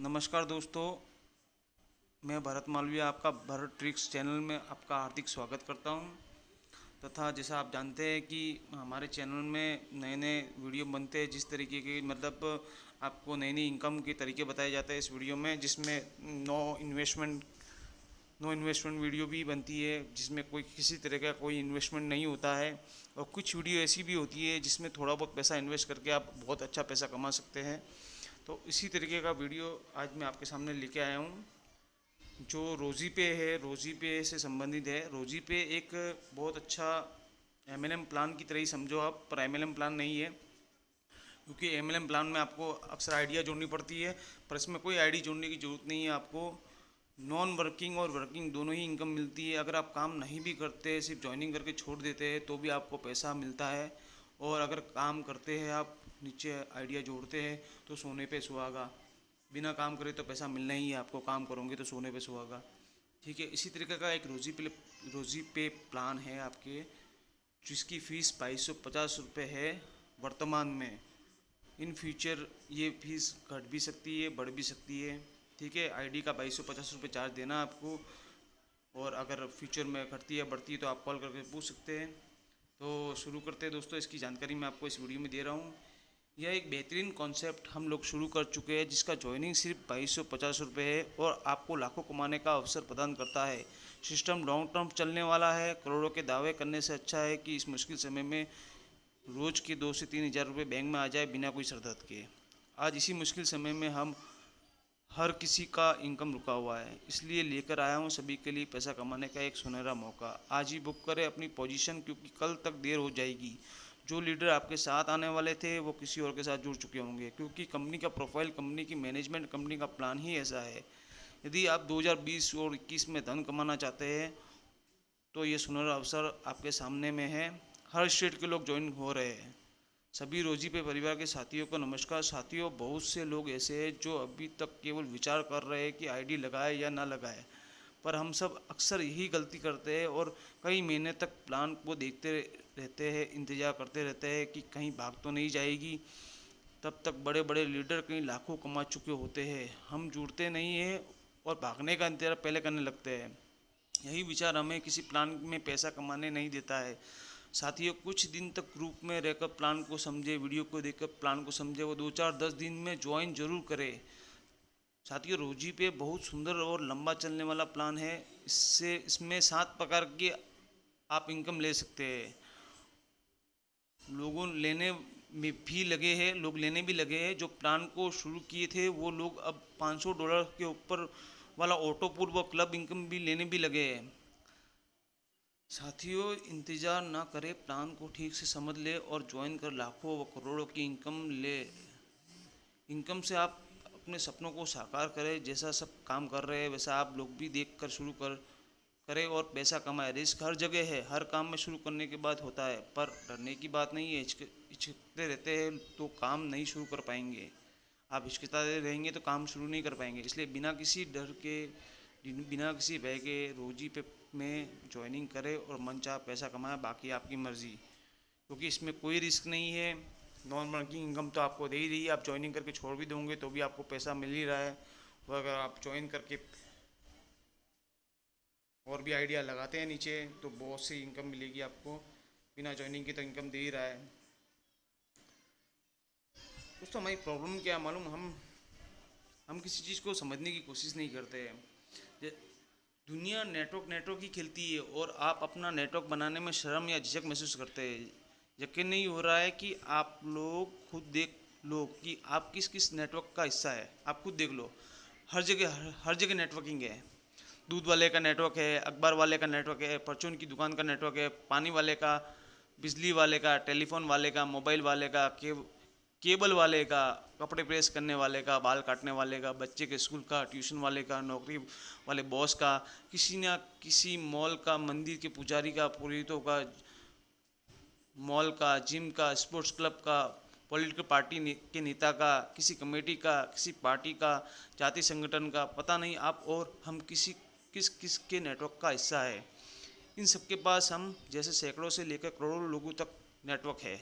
नमस्कार दोस्तों, मैं भरत मालवीय आपका भरत ट्रिक्स चैनल में आपका हार्दिक स्वागत करता हूं। तथा जैसा आप जानते हैं कि हमारे चैनल में नए नए वीडियो बनते हैं, जिस तरीके की आपको नई नई इनकम के तरीके बताए जाते हैं इस वीडियो में, जिसमें नो इन्वेस्टमेंट वीडियो भी बनती है, जिसमें कोई किसी तरह का कोई इन्वेस्टमेंट नहीं होता है। और कुछ वीडियो ऐसी भी होती है जिसमें थोड़ा बहुत पैसा इन्वेस्ट करके आप बहुत अच्छा पैसा कमा सकते हैं। तो इसी तरीके का वीडियो आज मैं आपके सामने लेके आया हूँ, जो रोज़ी पे है, रोज़ी पे से संबंधित है। रोज़ी पे एक बहुत अच्छा एमएलएम प्लान की तरह ही समझो आप, पर एमएलएम प्लान नहीं है, क्योंकि एमएलएम प्लान में आपको अक्सर आइडिया जोड़नी पड़ती है, पर इसमें कोई आईडी जोड़ने की ज़रूरत नहीं है। आपको नॉन वर्किंग और वर्किंग दोनों ही इनकम मिलती है। अगर आप काम नहीं भी करते, सिर्फ ज्वाइनिंग करके छोड़ देते हैं, तो भी आपको पैसा मिलता है। और अगर काम करते हैं, आप नीचे आइडिया जोड़ते हैं, तो सोने पे सुहागा। बिना काम करे तो पैसा मिलना ही है आपको, काम करोगे तो सोने पे सुहागा। ठीक है, इसी तरीके का एक रोज़ी पे प्लान है आपके, जिसकी फ़ीस 2250 रुपये है वर्तमान में। इन फ्यूचर ये फीस घट भी सकती है, बढ़ भी सकती है। ठीक है, आईडी का 2250 रुपये चार्ज देना आपको। और अगर फ्यूचर में घटती है बढ़ती है तो आप कॉल करके पूछ सकते हैं। तो शुरू करते हैं दोस्तों, इसकी जानकारी मैं आपको इस वीडियो में दे रहा हूँ। यह एक बेहतरीन कॉन्सेप्ट हम लोग शुरू कर चुके हैं, जिसका ज्वाइनिंग सिर्फ 2250 रुपये है और आपको लाखों कमाने का अवसर प्रदान करता है। सिस्टम लॉन्ग टर्म चलने वाला है। करोड़ों के दावे करने से अच्छा है कि इस मुश्किल समय में रोज़ के 2 से 3 हज़ार रुपये बैंक में आ जाए बिना कोई सरदर्द के। आज इसी मुश्किल समय में हम हर किसी का इनकम रुका हुआ है, इसलिए लेकर आया हूँ सभी के लिए पैसा कमाने का एक सुनहरा मौका। आज ही बुक करें अपनी पोजीशन, क्योंकि कल तक देर हो जाएगी। जो लीडर आपके साथ आने वाले थे वो किसी और के साथ जुड़ चुके होंगे, क्योंकि कंपनी का प्रोफाइल, कंपनी की मैनेजमेंट, कंपनी का प्लान ही ऐसा है। यदि आप 2020 और 21 में धन कमाना चाहते हैं तो ये सुनहरा अवसर आपके सामने में है। हर स्टेट के लोग ज्वाइन हो रहे हैं। सभी रोजी पे परिवार के साथियों को नमस्कार। साथियों, बहुत से लोग ऐसे हैं जो अभी तक केवल विचार कर रहे हैं कि आईडी लगाए या ना लगाए, पर हम सब अक्सर यही गलती करते हैं और कई महीने तक प्लान को देखते रहते हैं, इंतज़ार करते रहते हैं कि कहीं भाग तो नहीं जाएगी। तब तक बड़े बड़े लीडर कहीं लाखों कमा चुके होते हैं। हम जुड़ते नहीं हैं और भागने का इंतज़ार पहले करने लगते हैं। यही विचार हमें किसी प्लान में पैसा कमाने नहीं देता है। साथियों, कुछ दिन तक ग्रुप में रहकर प्लान को समझे, वीडियो को देखकर प्लान को समझे, वो 2 4 10 दिन में ज्वाइन जरूर करें। साथियों, रोजी पे बहुत सुंदर और लंबा चलने वाला प्लान है। इसमें 7 प्रकार की आप इनकम ले सकते हैं। लोग लेने भी लगे हैं। जो प्लान को शुरू किए थे वो लोग अब $500 के ऊपर वाला ऑटो पूल व क्लब इनकम भी लेने भी लगे हैं। साथियों, इंतज़ार ना करें, प्लान को ठीक से समझ ले और ज्वाइन कर लाखों व करोड़ों की इनकम ले। इनकम से आप अपने सपनों को साकार करें। जैसा सब काम कर रहे हैं वैसा आप लोग भी देख कर शुरू करें और पैसा कमाएं। रिस्क हर जगह है, हर काम में शुरू करने के बाद होता है, पर डरने की बात नहीं है। हिचकते रहते हैं तो काम नहीं शुरू कर पाएंगे। आप हिचकिचाते रहेंगे तो काम शुरू नहीं कर पाएंगे। इसलिए बिना किसी डर के, बिना किसी भय के रोजी पे में ज्वाइनिंग करें और मनचाहा पैसा कमाएं। बाकी आपकी मर्ज़ी, क्योंकि इसमें कोई रिस्क नहीं है। नॉन वर्किंग इनकम तो आपको दे ही रही है। आप ज्वाइनिंग करके छोड़ भी दोगे तो भी आपको पैसा मिल ही रहा है। और अगर आप ज्वाइन करके और भी आइडिया लगाते हैं नीचे, तो बहुत सी इनकम मिलेगी आपको। बिना ज्वाइनिंग के तो इनकम दे ही रहा है। दोस्तों, हमारी प्रॉब्लम क्या है मालूम? हम किसी चीज़ को समझने की कोशिश नहीं करते हैं। दुनिया नेटवर्क ही खेलती है और आप अपना नेटवर्क बनाने में शर्म या झिझक महसूस करते हैं। यकीन नहीं हो रहा है कि आप लोग खुद देख लो कि आप किस किस नेटवर्क का हिस्सा है। आप खुद देख लो, हर जगह नेटवर्किंग है। दूध वाले का नेटवर्क है, अखबार वाले का नेटवर्क है, परचून की दुकान का नेटवर्क है, पानी वाले का, बिजली वाले का, टेलीफोन वाले का, मोबाइल वाले का, केबल वाले का, कपड़े प्रेस करने वाले का, बाल काटने वाले का, बच्चे के स्कूल का, ट्यूशन वाले का, नौकरी वाले बॉस का, किसी न किसी मॉल का, मंदिर के पुजारी का, पुरोहितों का, मॉल का, जिम का, स्पोर्ट्स क्लब का, पॉलिटिकल पार्टी के नेता का, किसी कमेटी का, किसी पार्टी का, जाति संगठन का, पता नहीं आप और हम किस किस के नेटवर्क का हिस्सा है। इन सबके पास हम जैसे सैकड़ों से लेकर करोड़ों लोगों तक नेटवर्क है।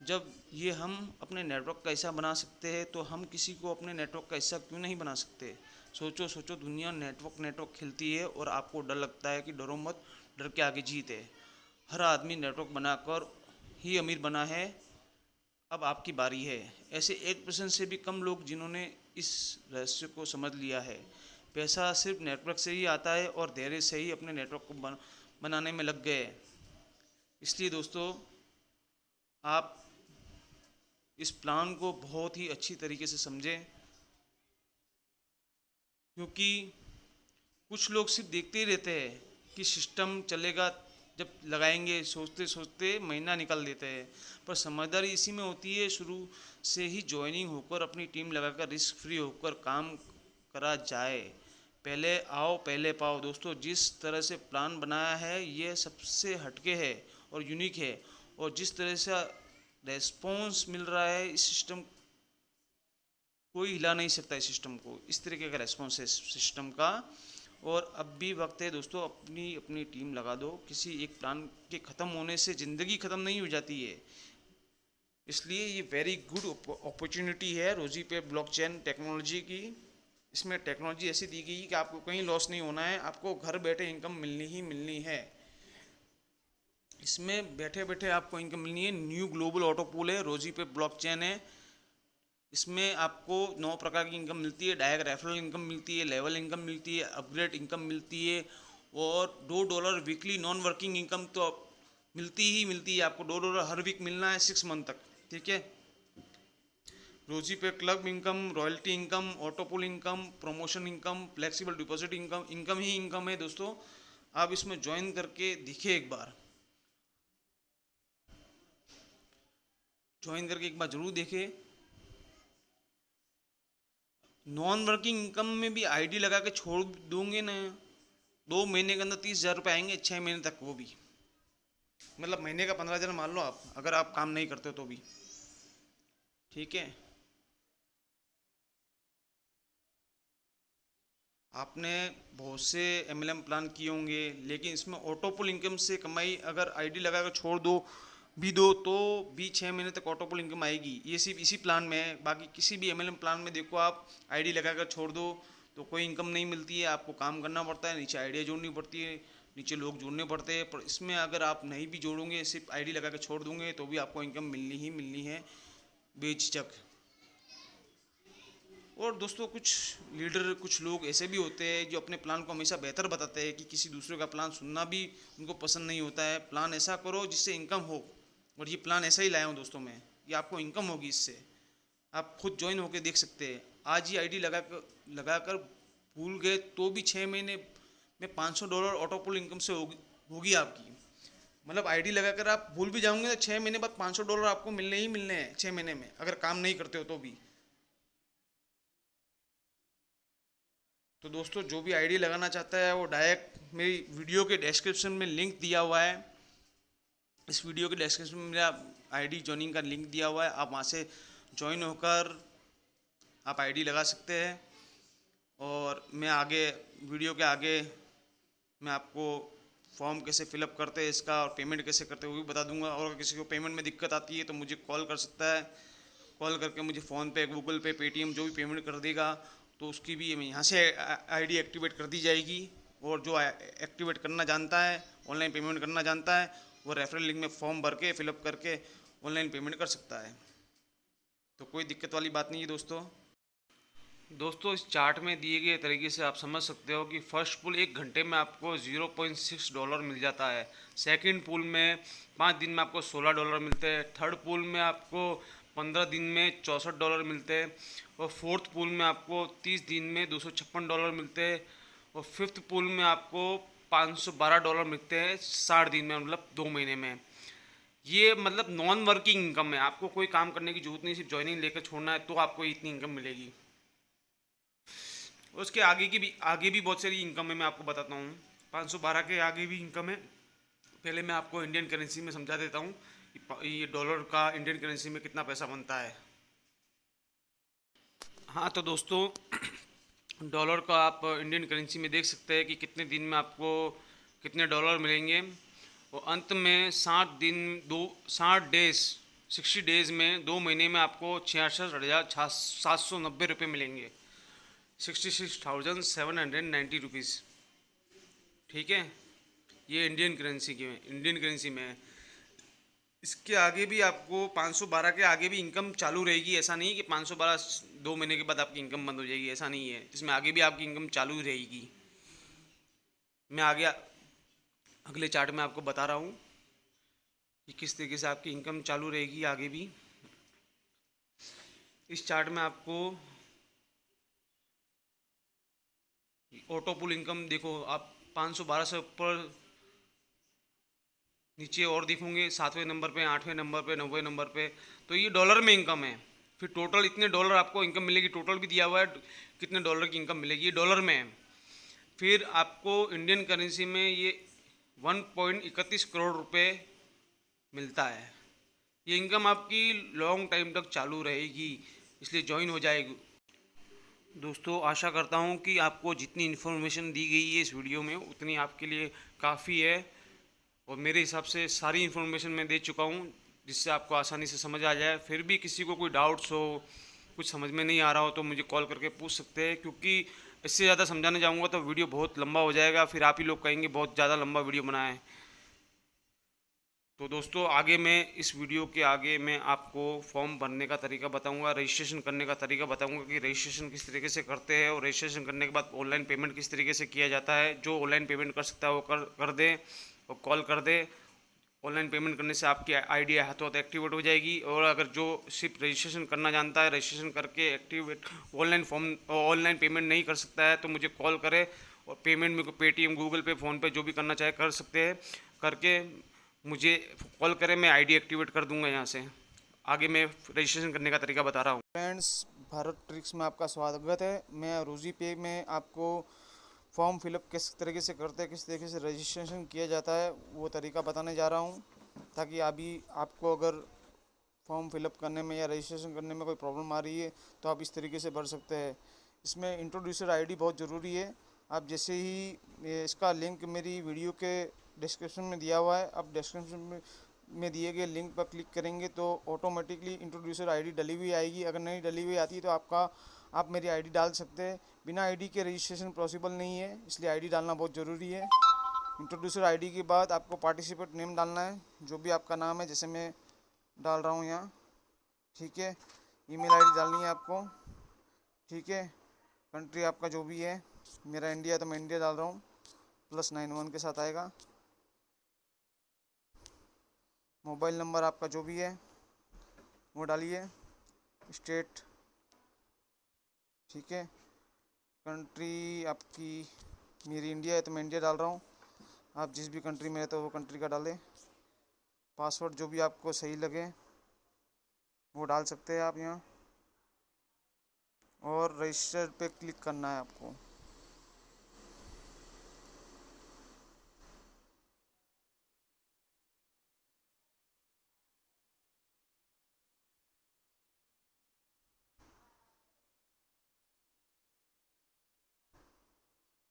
जब ये हम अपने नेटवर्क का हिस्सा बना सकते हैं तो हम किसी को अपने नेटवर्क का हिस्सा क्यों नहीं बना सकते। सोचो सोचो, दुनिया नेटवर्क नेटवर्क खेलती है और आपको डर लगता है कि डरो मत, डर के आगे जीत है। हर आदमी नेटवर्क बनाकर ही अमीर बना है। अब आपकी बारी है। ऐसे 1% से भी कम लोग जिन्होंने इस रहस्य को समझ लिया है। पैसा सिर्फ नेटवर्क से ही आता है और धैर्य से ही अपने नेटवर्क को बनाने में लग गए। इसलिए दोस्तों, आप इस प्लान को बहुत ही अच्छी तरीके से समझें, क्योंकि कुछ लोग सिर्फ देखते ही रहते हैं कि सिस्टम चलेगा, जब लगाएंगे सोचते सोचते महीना निकाल देते हैं। पर समझदारी इसी में होती है, शुरू से ही ज्वाइनिंग होकर अपनी टीम लगाकर रिस्क फ्री होकर काम करा जाए। पहले आओ पहले पाओ। दोस्तों, जिस तरह से प्लान बनाया है ये सबसे हटके है और यूनिक है, और जिस तरह से रेस्पॉन्स मिल रहा है इस सिस्टम, कोई हिला नहीं सकता इस सिस्टम को। इस तरीके का रेस्पॉन्स है सिस्टम का। और अब भी वक्त है दोस्तों, अपनी अपनी टीम लगा दो। किसी एक प्लान के ख़त्म होने से ज़िंदगी ख़त्म नहीं हो जाती है। इसलिए ये वेरी गुड अपॉर्चुनिटी है रोजी पे ब्लॉकचेन टेक्नोलॉजी की। इसमें टेक्नोलॉजी ऐसी दी गई कि आपको कहीं लॉस नहीं होना है, आपको घर बैठे इनकम मिलनी ही मिलनी है। इसमें बैठे बैठे आपको इनकम मिलनी है। न्यू ग्लोबल ऑटो पूल है, रोजी पे ब्लॉकचेन है। इसमें आपको 9 प्रकार की इनकम मिलती है। डायरेक्ट रेफरल इनकम मिलती है, लेवल इनकम मिलती है, अपग्रेड इनकम मिलती है, और $2 वीकली नॉन वर्किंग इनकम तो मिलती ही मिलती है। आपको $2 हर वीक मिलना है 6 मंथ तक, ठीक है। रोजी पे club income, royalty income, autopool income, promotion income, flexible deposit income, income ही इनकम है दोस्तों। आप इसमें ज्वाइन करके दिखे एक बार, ज्वाइन करके एक बार जरूर देखें। नॉन वर्किंग इनकम में भी आईडी लगा के छोड़ दूंगे ना, 2 महीने के अंदर 30,000 रुपये आएंगे, 6 महीने तक। वो भी मतलब महीने का 15,000 मान लो आप, अगर आप काम नहीं करते हो तो भी, ठीक है। आपने बहुत से MLM प्लान किए होंगे, लेकिन इसमें ऑटोपुल इनकम से कमाई अगर आईडी लगा कर छोड़ दो तो भी 6 महीने तक ऑटोपुल इनकम आएगी। ये सिर्फ इसी प्लान में है। बाकी किसी भी MLM प्लान में देखो, आप आईडी लगा कर छोड़ दो तो कोई इनकम नहीं मिलती है। आपको काम करना पड़ता है, नीचे आइडिया जोड़नी पड़ती है, नीचे लोग जोड़ने पड़ते हैं। पर इसमें अगर आप नहीं भी जोड़ोगे, सिर्फ आईडी लगा कर छोड़ दूंगे तो भी आपको इनकम मिलनी ही मिलनी है बेझिझक। और दोस्तों, कुछ लीडर, कुछ लोग ऐसे भी होते हैं जो अपने प्लान को हमेशा बेहतर बताते हैं कि किसी दूसरे का प्लान सुनना भी उनको पसंद नहीं होता है। प्लान ऐसा करो जिससे इनकम हो, और ये प्लान ऐसा ही लाया हूँ दोस्तों मैं, कि आपको इनकम होगी इससे। आप खुद ज्वाइन होकर देख सकते हैं। आज ही आईडी लगाकर भूल गए तो भी 6 महीने में $500 ऑटोपुल इनकम से होगी आपकी। मतलब आईडी लगाकर आप भूल भी जाओगे तो 6 महीने बाद $500 आपको मिलने ही मिलने हैं 6 महीने में, अगर काम नहीं करते हो तो भी। तो दोस्तों, जो भी आईडी लगाना चाहता है वो डायरेक्ट मेरी वीडियो के डिस्क्रिप्शन में लिंक दिया हुआ है। इस वीडियो के डिस्क्रिप्शन में मेरा आईडी ज्वाइनिंग का लिंक दिया हुआ है। आप वहाँ से ज्वाइन होकर आप आईडी लगा सकते हैं। और मैं आगे वीडियो के आगे मैं आपको फॉर्म कैसे फिलअप करते हैं इसका, और पेमेंट कैसे करते हैं वो भी बता दूंगा। और अगर किसी को पेमेंट में दिक्कत आती है तो मुझे कॉल कर सकता है। कॉल करके मुझे फ़ोन पे, गूगल पे, पेटीएम जो भी पेमेंट कर देगा तो उसकी भी यहाँ से आईडी एक्टिवेट कर दी जाएगी। और जो एक्टिवेट करना जानता है, ऑनलाइन पेमेंट करना जानता है, वो रेफरल लिंक में फॉर्म भर के फिलअप करके ऑनलाइन पेमेंट कर सकता है। तो कोई दिक्कत वाली बात नहीं है दोस्तों, इस चार्ट में दिए गए तरीके से आप समझ सकते हो कि फर्स्ट पुल 1 घंटे में आपको $0.6 मिल जाता है। सेकंड पुल में 5 दिन में आपको $16 मिलते हैं। थर्ड पुल में आपको 15 दिन में $64 मिलते हैं। और फोर्थ पुल में आपको 30 दिन में $256 मिलते हैं। और फिफ्थ पुल में आपको $512 मिलते हैं 60 दिन में, मतलब 2 महीने में। ये मतलब नॉन वर्किंग इनकम है, आपको कोई काम करने की जरूरत नहीं, सिर्फ ज्वाइनिंग लेकर छोड़ना है तो आपको इतनी इनकम मिलेगी। उसके आगे भी बहुत सारी इनकम है, मैं आपको बताता हूँ। 512 के आगे भी इनकम है। पहले मैं आपको इंडियन करेंसी में समझा देता हूँ ये डॉलर का इंडियन करेंसी में कितना पैसा बनता है। हाँ तो दोस्तों, डॉलर का आप इंडियन करेंसी में देख सकते हैं कि कितने दिन में आपको कितने डॉलर मिलेंगे। और अंत में 60 डेज 60 डेज़ में 2 महीने में आपको 66,790 मिलेंगे। 66,790 ठीक है, ये इंडियन करेंसी में है। इसके आगे भी आपको 512 के आगे भी इनकम चालू रहेगी। ऐसा नहीं कि 512 2 महीने के बाद आपकी इनकम बंद हो जाएगी, ऐसा नहीं है। इसमें आगे भी आपकी इनकम चालू ही रहेगी। मैं आगे अगले चार्ट में आपको बता रहा हूँ कि किस तरीके से आपकी इनकम चालू रहेगी आगे भी। इस चार्ट में आपको ऑटो पुल इनकम देखो, आप 512 से ऊपर नीचे और दिखोगे, 7वें नंबर पे, 8वें नंबर पे, 9वें नंबर पे, तो ये डॉलर में इनकम है। फिर टोटल इतने डॉलर आपको इनकम मिलेगी, टोटल भी दिया हुआ है कितने डॉलर की इनकम मिलेगी, ये डॉलर में है। फिर आपको इंडियन करेंसी में ये 1.31 करोड़ रुपए मिलता है। ये इनकम आपकी लॉन्ग टाइम तक चालू रहेगी, इसलिए ज्वाइन हो जाएगी। दोस्तों, आशा करता हूँ कि आपको जितनी इन्फॉर्मेशन दी गई है इस वीडियो में उतनी आपके लिए काफ़ी है, और मेरे हिसाब से सारी इन्फॉर्मेशन मैं दे चुका हूँ जिससे आपको आसानी से समझ आ जाए। फिर भी किसी को कोई डाउट्स हो, कुछ समझ में नहीं आ रहा हो, तो मुझे कॉल करके पूछ सकते हैं, क्योंकि इससे ज़्यादा समझाने जाऊँगा तो वीडियो बहुत लंबा हो जाएगा। फिर आप ही लोग कहेंगे बहुत ज़्यादा लंबा वीडियो बनाए। तो दोस्तों, आगे मैं इस वीडियो के आगे मैं आपको फॉर्म भरने का तरीका बताऊंगा, रजिस्ट्रेशन करने का तरीका बताऊंगा कि रजिस्ट्रेशन किस तरीके से करते हैं, और रजिस्ट्रेशन करने के बाद ऑनलाइन पेमेंट किस तरीके से किया जाता है। जो ऑनलाइन पेमेंट कर सकता है वो कर दे और कॉल कर दे। ऑनलाइन पेमेंट करने से आपकी आईडी हाथों हाथ एक्टिवेट हो जाएगी। और अगर जो सिर्फ रजिस्ट्रेशन करना जानता है, रजिस्ट्रेशन करके एक्टिवेट ऑनलाइन पेमेंट नहीं कर सकता है, तो मुझे कॉल करे, और पेमेंट मेरे को पेटीएम, गूगल पे, फ़ोनपे जो भी करना चाहे कर सकते हैं। करके मुझे कॉल करें, मैं आईडी एक्टिवेट कर दूंगा यहाँ से। आगे मैं रजिस्ट्रेशन करने का तरीका बता रहा हूँ। फ्रेंड्स, भारत ट्रिक्स में आपका स्वागत है। मैं रोजी पे में आपको फॉर्म फिलअप किस तरीके से करते हैं, किस तरीके से रजिस्ट्रेशन किया जाता है, वो तरीका बताने जा रहा हूँ, ताकि अभी आपको अगर फॉर्म फिलअप करने में या रजिस्ट्रेशन करने में कोई प्रॉब्लम आ रही है तो आप इस तरीके से भर सकते हैं। इसमें इंट्रोड्यूसर आईडी बहुत ज़रूरी है। आप जैसे ही इसका लिंक मेरी वीडियो के डिस्क्रिप्शन में दिया हुआ है, आप डिस्क्रिप्शन में दिए गए लिंक पर क्लिक करेंगे तो ऑटोमेटिकली इंट्रोड्यूसर आईडी डली हुई आएगी। अगर नहीं डली हुई आती है तो आप मेरी आईडी डाल सकते हैं। बिना आईडी के रजिस्ट्रेशन पॉसिबल नहीं है, इसलिए आईडी डालना बहुत ज़रूरी है। इंट्रोड्यूसर आईडी के बाद आपको पार्टिसिपेट नेम डालना है, जो भी आपका नाम है, जैसे मैं डाल रहा हूँ यहाँ, ठीक है। ईमेल आईडी डालनी है आपको, ठीक है। कंट्री आपका जो भी है, मेरा इंडिया है तो मैं इंडिया डाल रहा हूँ, +91 के साथ आएगा। मोबाइल नंबर आपका जो भी है वो डालिए। स्टेट, ठीक है। कंट्री आपकी, मेरी इंडिया है तो मैं इंडिया डाल रहा हूँ। आप जिस भी कंट्री में रहते हो वो कंट्री का डालें। पासवर्ड जो भी आपको सही लगे वो डाल सकते हैं आप यहाँ, और रजिस्टर पे क्लिक करना है आपको।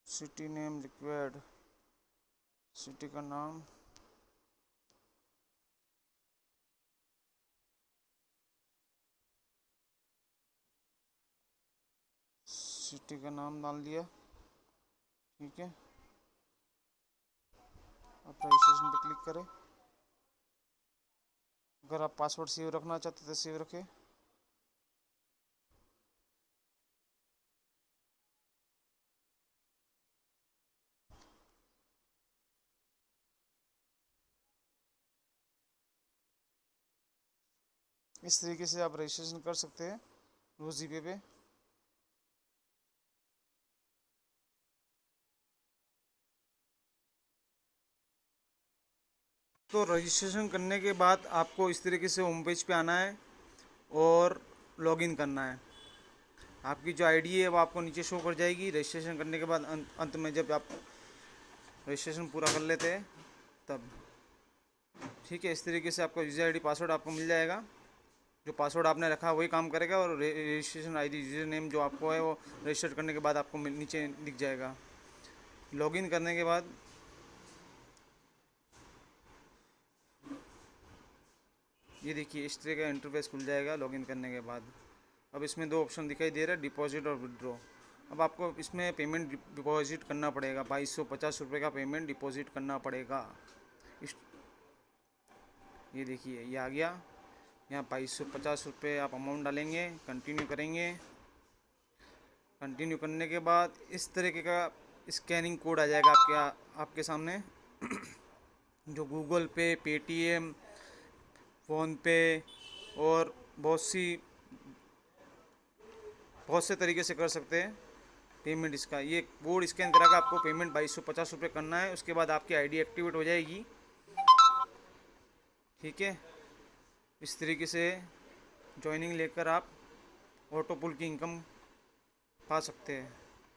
सिटी नेम रिक्वायर्ड, सिटी का नाम, सिटी का नाम डाल दिया, ठीक है। आप रजिस्ट्रेशन पे क्लिक करें। अगर आप पासवर्ड सेव रखना चाहते तो सेव रखें। इस तरीके से आप रजिस्ट्रेशन कर सकते हैं रोजी पे। तो रजिस्ट्रेशन करने के बाद आपको इस तरीके से होम पेज पे आना है और लॉगिन करना है। आपकी जो आईडी है वो आपको नीचे शो कर जाएगी। रजिस्ट्रेशन करने के बाद अंत में जब आप रजिस्ट्रेशन पूरा कर लेते हैं तब, ठीक है। इस तरीके से आपका यूज़र आईडी पासवर्ड आपको मिल जाएगा। जो पासवर्ड आपने रखा वही काम करेगा, और रजिस्ट्रेशन आईडी, यूज़र नेम जो आपको है वो रजिस्टर करने के बाद आपको नीचे दिख जाएगा। लॉगिन करने के बाद ये देखिए इस तरह का इंटरफेस खुल जाएगा लॉगिन करने के बाद। अब इसमें दो ऑप्शन दिखाई दे रहा है, डिपॉजिट और विड्रॉ। अब आपको इसमें पेमेंट डिपॉजिट करना पड़ेगा, 2250 रुपये का पेमेंट डिपॉजिट करना पड़ेगा। ये देखिए ये आ गया, यहाँ 2250 रुपये आप अमाउंट डालेंगे, कंटिन्यू करेंगे। कंटिन्यू करने के बाद इस तरीके का स्कैनिंग कोड आ जाएगा आपके सामने जो गूगल पे, पेटीएम, फ़ोनपे और बहुत से तरीके से कर सकते हैं पेमेंट। इसका ये कोड स्कैन करा के आपको पेमेंट 2250 रुपये करना है। उसके बाद आपकी आईडी एक्टिवेट हो जाएगी। ठीक है, इस तरीके से ज्वाइनिंग लेकर आप ऑटो पुल की इनकम पा सकते हैं।